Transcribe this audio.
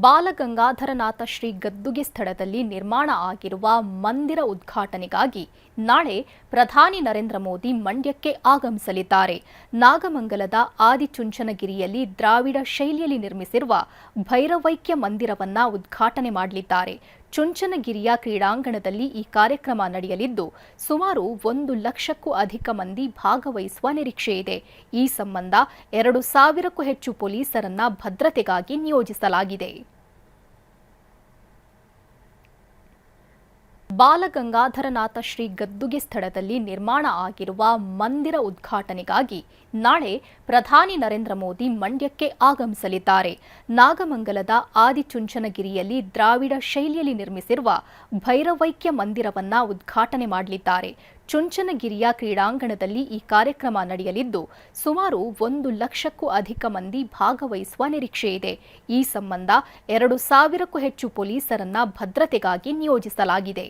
ಬಾಲಗಂಗಾಧರನಾಥ ಶ್ರೀ ಗದ್ದುಗೆ ಸ್ಥಳದಲ್ಲಿ ನಿರ್ಮಾಣ ಆಗಿರುವ ಮಂದಿರ ಉದ್ಘಾಟನೆಗಾಗಿ ನಾಳೆ ಪ್ರಧಾನಿ ನರೇಂದ್ರ ಮೋದಿ ಮಂಡ್ಯಕ್ಕೆ ಆಗಮಿಸಲಿದ್ದಾರೆ. ನಾಗಮಂಗಲದ ಆದಿಚುಂಚನಗಿರಿಯಲ್ಲಿ ದ್ರಾವಿಡ ಶೈಲಿಯಲ್ಲಿ ನಿರ್ಮಿಸಿರುವ ಭೈರವೈಕ್ಯ ಮಂದಿರವನ್ನ ಉದ್ಘಾಟನೆ ಮಾಡಲಿದ್ದಾರೆ. ಚುಂಚನಗಿರಿಯ ಕ್ರೀಡಾಂಗಣದಲ್ಲಿ ಈ ಕಾರ್ಯಕ್ರಮ ನಡೆಯಲಿದ್ದು ಸುಮಾರು 1 ಲಕ್ಷಕ್ಕೂ ಅಧಿಕ ಮಂದಿ ಭಾಗವಹಿಸುವ ನಿರೀಕ್ಷೆ ಇದೆ. ಈ ಸಂಬಂಧ 2,000ಕ್ಕೂ ಹೆಚ್ಚು ಪೊಲೀಸರನ್ನ ಭದ್ರತೆಗಾಗಿ ನಿಯೋಜಿಸಲಾಗಿದೆ. ಬಾಲಗಂಗಾಧರನಾಥ ಶ್ರೀ ಗದ್ದುಗೆ ಸ್ಥಳದಲ್ಲಿ ನಿರ್ಮಾಣ ಆಗಿರುವ ಮಂದಿರ ಉದ್ಘಾಟನೆಗಾಗಿ ನಾಳೆ ಪ್ರಧಾನಿ ನರೇಂದ್ರ ಮೋದಿ ಮಂಡ್ಯಕ್ಕೆ ಆಗಮಿಸಲಿದ್ದಾರೆ. ನಾಗಮಂಗಲದ ಆದಿಚುಂಚನಗಿರಿಯಲ್ಲಿ ದ್ರಾವಿಡ ಶೈಲಿಯಲ್ಲಿ ನಿರ್ಮಿಸಿರುವ ಭೈರವೈಕ್ಯ ಮಂದಿರವನ್ನ ಉದ್ಘಾಟನೆ ಮಾಡಲಿದ್ದಾರೆ. ಚುಂಚನಗಿರಿಯ ಕ್ರೀಡಾಂಗಣದಲ್ಲಿ ಈ ಕಾರ್ಯಕ್ರಮ ನಡೆಯಲಿದ್ದು ಸುಮಾರು 1 ಲಕ್ಷಕ್ಕೂ ಅಧಿಕ ಮಂದಿ ಭಾಗವಹಿಸುವ ನಿರೀಕ್ಷೆ ಇದೆ. ಈ ಸಂಬಂಧ 2,000ಕ್ಕೂ ಹೆಚ್ಚು ಪೊಲೀಸರನ್ನ ಭದ್ರತೆಗಾಗಿ ನಿಯೋಜಿಸಲಾಗಿದೆ.